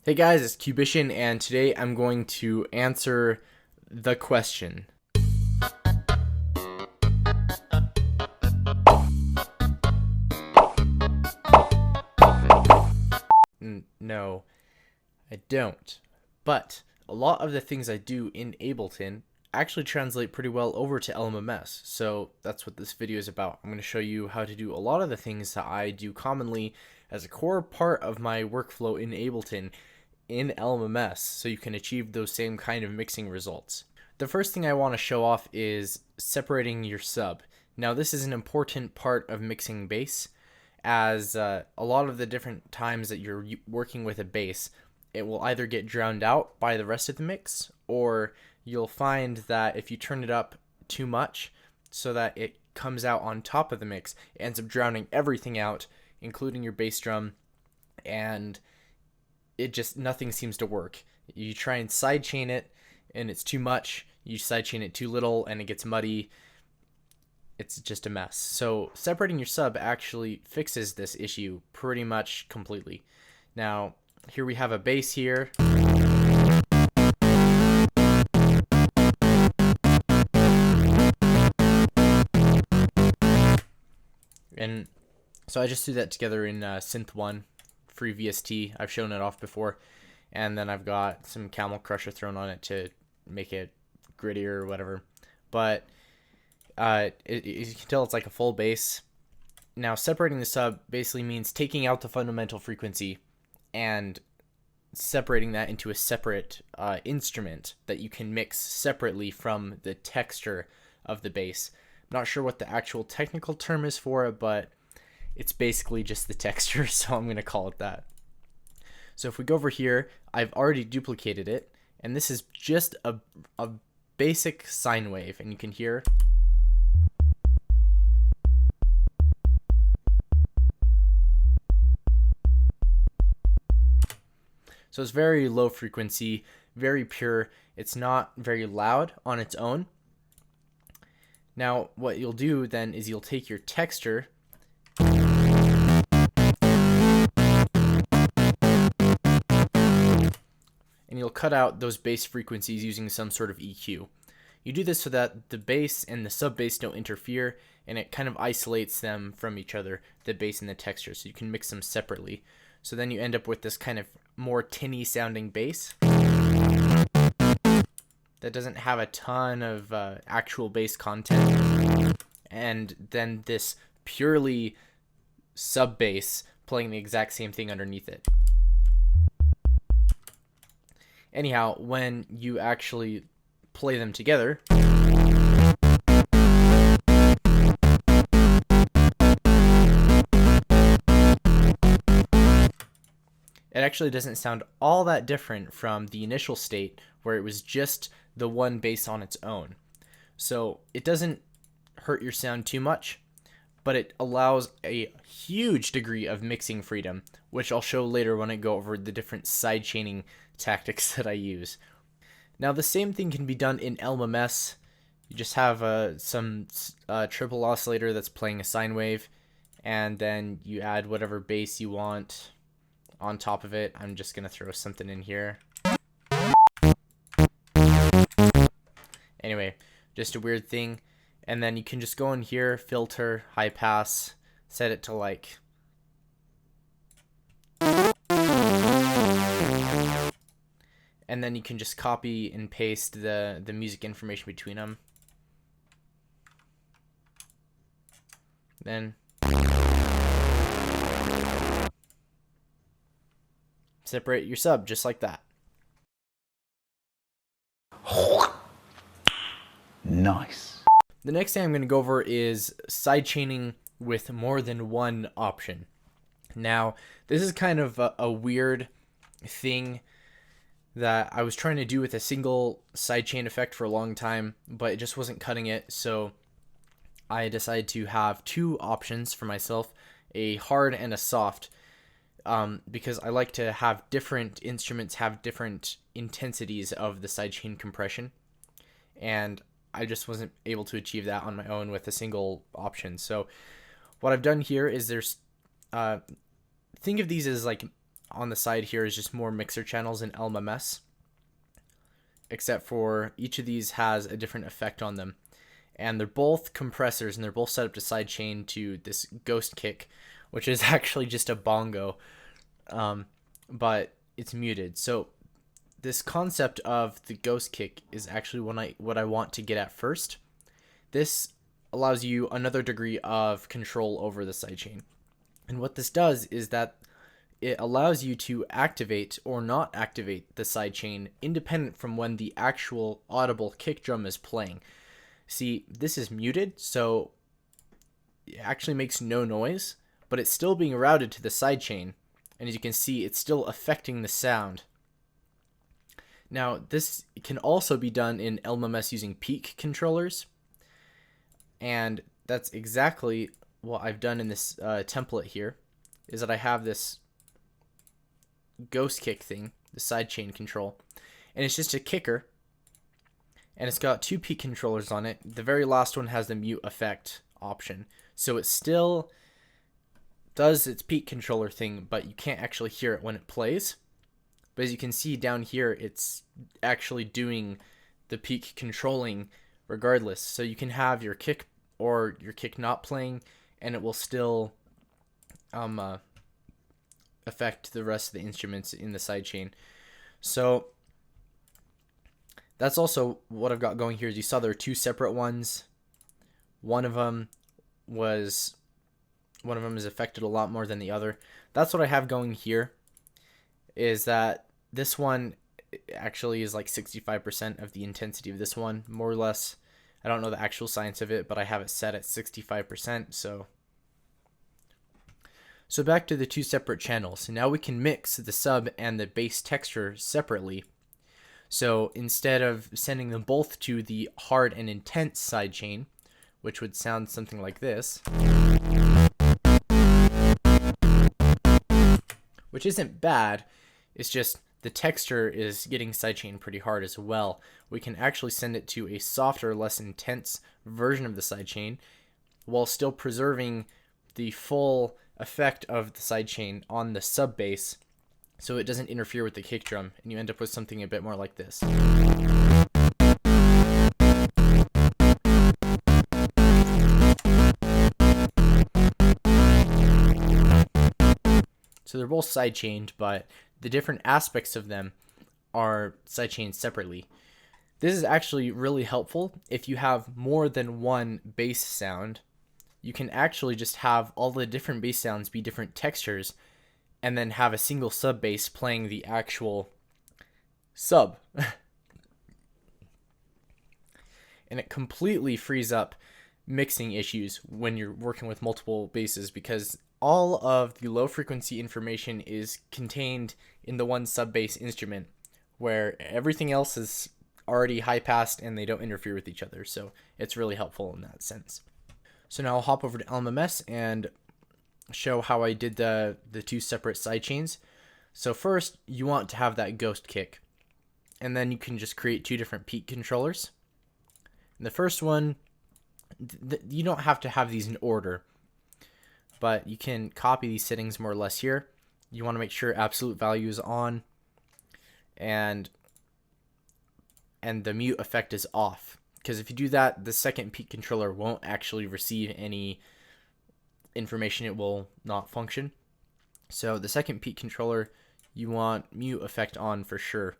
Hey guys, it's Cubician, and today I'm going to answer the question. No, I don't. But a lot of the things I do in Ableton actually translate pretty well over to LMMS, so that's what this video is about. I'm going to show you how to do a lot of the things that I do commonly as a core part of my workflow in Ableton in LMMS, so you can achieve those same kind of mixing results. The first thing I want to show off is separating your sub. Now this is an important part of mixing bass, as a lot of the different times that you're working with a bass, it will either get drowned out by the rest of the mix, or you'll find that if you turn it up too much so that it comes out on top of the mix, it ends up drowning everything out, including your bass drum, and nothing seems to work. You try and sidechain it and it's too much, you sidechain it too little and it gets muddy. It's just a mess. So separating your sub actually fixes this issue pretty much completely. Now here we have a bass here, and so I just threw that together in Synth 1 free VST. I've shown it off before, and then I've got some Camel Crusher thrown on it to make it grittier or whatever. But you can tell it's like a full bass. Now separating the sub basically means taking out the fundamental frequency and separating that into a separate instrument that you can mix separately from the texture of the bass. I'm not sure what the actual technical term is for it, but it's basically just the texture, so I'm going to call it that. So if we go over here, I've already duplicated it, and this is just a basic sine wave, and you can hear so it's very low frequency, very pure. It's not very loud on its own. Now what you'll do then is you'll take your texture and you'll cut out those bass frequencies using some sort of EQ. You do this so that the bass and the sub bass don't interfere, and it kind of isolates them from each other, the bass and the texture, so you can mix them separately. So then you end up with this kind of more tinny sounding bass that doesn't have a ton of actual bass content, and then this purely sub bass playing the exact same thing underneath it. Anyhow, when you actually play them together, it actually doesn't sound all that different from the initial state where it was just the one bass on its own. So it doesn't hurt your sound too much, but it allows a huge degree of mixing freedom, which I'll show later when I go over the different sidechaining tactics that I use. Now the same thing can be done in LMMS. You just have some triple oscillator that's playing a sine wave, and then you add whatever bass you want on top of it. I'm just gonna throw something in here. Anyway, just a weird thing. And then you can just go in here, filter, high pass, set it to like and then you can just copy and paste the music information between them. Then separate your sub just like that. Nice. The next thing I'm going to go over is sidechaining with more than one option. Now, this is kind of a weird thing that I was trying to do with a single sidechain effect for a long time, but it just wasn't cutting it, so I decided to have two options for myself, a hard and a soft, because I like to have different instruments have different intensities of the sidechain compression, and I just wasn't able to achieve that on my own with a single option. So what I've done here is think of these as like on the side here is just more mixer channels in LMMS, except for each of these has a different effect on them. And they're both compressors, and they're both set up to sidechain to this ghost kick, which is actually just a bongo, but it's muted. So this concept of the ghost kick is actually what I want to get at first. This allows you another degree of control over the sidechain. And what this does is that it allows you to activate or not activate the sidechain independent from when the actual audible kick drum is playing. See, this is muted, so it actually makes no noise, but it's still being routed to the sidechain, and as you can see, it's still affecting the sound. Now, this can also be done in LMMS using peak controllers, and that's exactly what I've done in this template here, is that I have this ghost kick thing, the sidechain control, and it's just a kicker, and it's got two peak controllers on it. The very last one has the mute effect option, so it still does its peak controller thing, but you can't actually hear it when it plays. But as you can see down here, it's actually doing the peak controlling regardless. So you can have your kick or your kick not playing, and it will still affect the rest of the instruments in the sidechain. So that's also what I've got going here. As you saw, there are two separate ones. One of them is affected a lot more than the other. That's what I have going here, is that this one actually is like 65% of the intensity of this one, more or less. I don't know the actual science of it, but I have it set at 65%. So back to the two separate channels. Now we can mix the sub and the bass texture separately. So instead of sending them both to the hard and intense sidechain, which would sound something like this, which isn't bad, it's just the texture is getting sidechain pretty hard as well. We can actually send it to a softer, less intense version of the sidechain while still preserving the full effect of the sidechain on the sub bass, so it doesn't interfere with the kick drum, and you end up with something a bit more like this. So they're both sidechained, but the different aspects of them are sidechained separately. This is actually really helpful if you have more than one bass sound. You can actually just have all the different bass sounds be different textures, and then have a single sub bass playing the actual sub. And it completely frees up mixing issues when you're working with multiple basses, because all of the low frequency information is contained in the one sub bass instrument, where everything else is already high passed and they don't interfere with each other. So it's really helpful in that sense. So now I'll hop over to LMMS and show how I did the two separate sidechains. So first, you want to have that ghost kick, and then you can just create two different peak controllers. And the first one, you don't have to have these in order, but you can copy these settings more or less here. You want to make sure absolute value is on, and the mute effect is off, because if you do that, the second peak controller won't actually receive any information. It will not function. So the second peak controller, you want mute effect on for sure,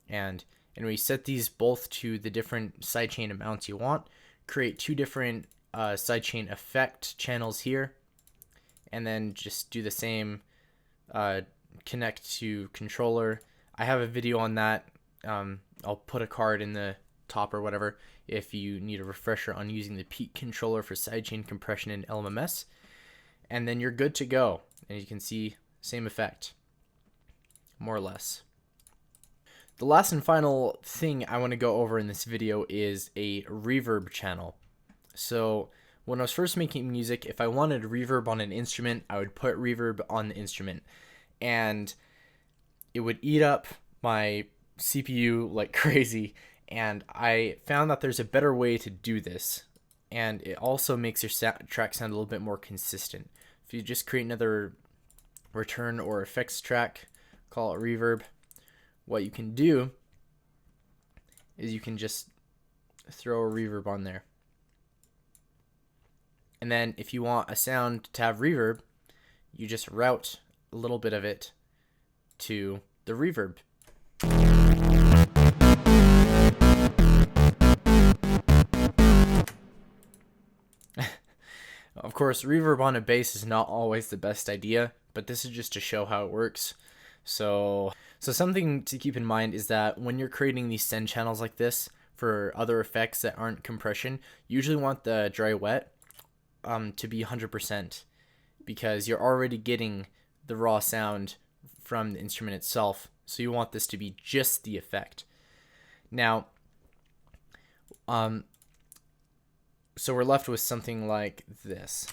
and we set these both to the different sidechain amounts you want. Create two different sidechain effect channels here, and then just do the same, connect to controller. I have a video on that. I'll put a card in the top or whatever if you need a refresher on using the peak controller for sidechain compression in LMMS, and then you're good to go. And you can see same effect, more or less. The last and final thing I want to go over in this video is a reverb channel. So when I was first making music, if I wanted reverb on an instrument, I would put reverb on the instrument, and it would eat up my CPU like crazy. And I found that there's a better way to do this, and it also makes your track sound a little bit more consistent. If you just create another return or effects track, call it reverb, what you can do is you can just throw a reverb on there. And then if you want a sound to have reverb, you just route a little bit of it to the reverb. Of course, reverb on a bass is not always the best idea, but this is just to show how it works. So something to keep in mind is that when you're creating these send channels like this for other effects that aren't compression, you usually want the dry wet to be 100%, because you're already getting the raw sound from the instrument itself. So you want this to be just the effect. Now, so we're left with something like this.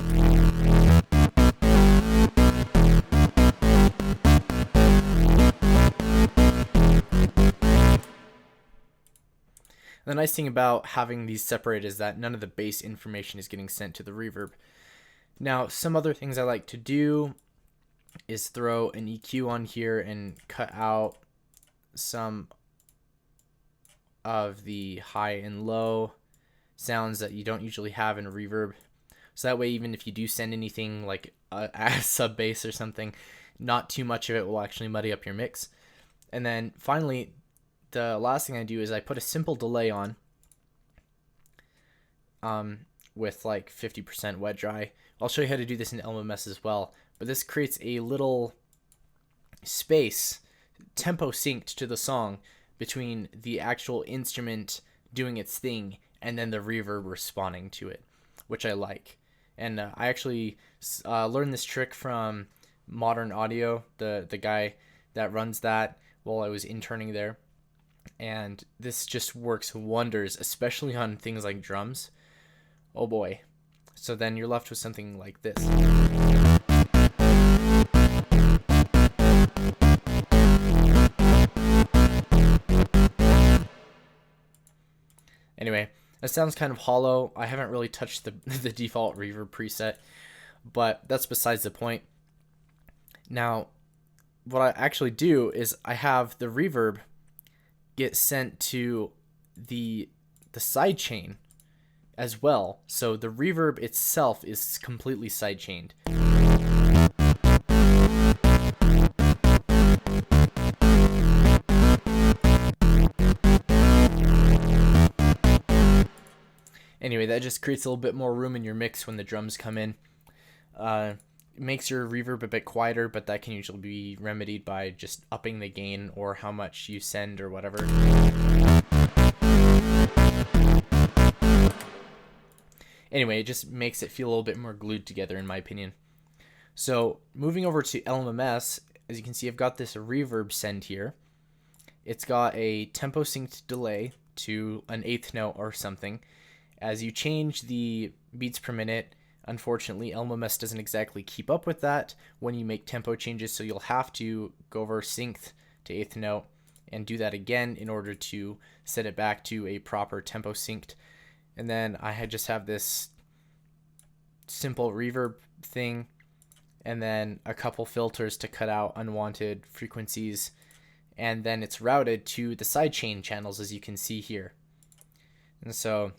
The nice thing about having these separated is that none of the bass information is getting sent to the reverb. Now, some other things I like to do is throw an EQ on here and cut out some of the high and low sounds that you don't usually have in a reverb. So that way, even if you do send anything like a sub bass or something, not too much of it will actually muddy up your mix. And then finally, the last thing I do is I put a simple delay on with like 50% wet dry. I'll show you how to do this in LMMS as well, but this creates a little space, tempo synced to the song, between the actual instrument doing its thing and then the reverb responding to it, which I like. And I actually learned this trick from Modern Audio, the guy that runs that, while I was interning there. And this just works wonders, especially on things like drums. Oh boy. So then you're left with something like this. Anyway, that sounds kind of hollow. I haven't really touched the default reverb preset, but that's besides the point. Now, what I actually do is I have the reverb get sent to the sidechain as well. So the reverb itself is completely sidechained. Anyway, that just creates a little bit more room in your mix when the drums come in. It makes your reverb a bit quieter, but that can usually be remedied by just upping the gain or how much you send or whatever. Anyway, it just makes it feel a little bit more glued together, in my opinion. So moving over to LMMS, as you can see, I've got this reverb send here. It's got a tempo synced delay to an eighth note or something. As you change the beats per minute, unfortunately, LMMS doesn't exactly keep up with that when you make tempo changes, so you'll have to go over synced to eighth note and do that again in order to set it back to a proper tempo synced. And then I just have this simple reverb thing, and then a couple filters to cut out unwanted frequencies, and then it's routed to the sidechain channels, as you can see here. And so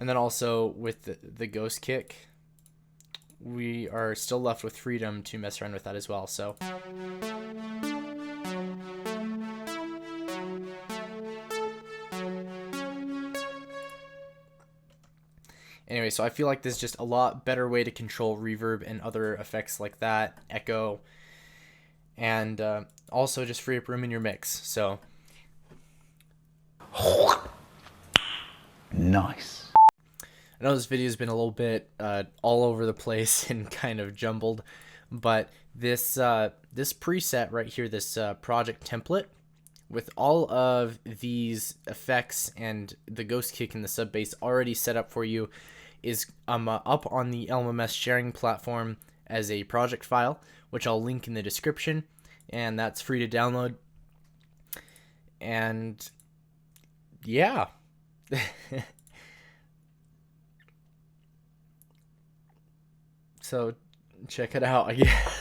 And then also with the ghost kick, we are still left with freedom to mess around with that as well. So anyway, so I feel like there's just a lot better way to control reverb and other effects like that, echo, and also just free up room in your mix. So nice. I know this video has been a little bit all over the place and kind of jumbled, but this this preset right here, this project template with all of these effects and the ghost kick and the sub bass already set up for you is up on the LMMS sharing platform as a project file, which I'll link in the description, and that's free to download. And yeah. So check it out, I guess.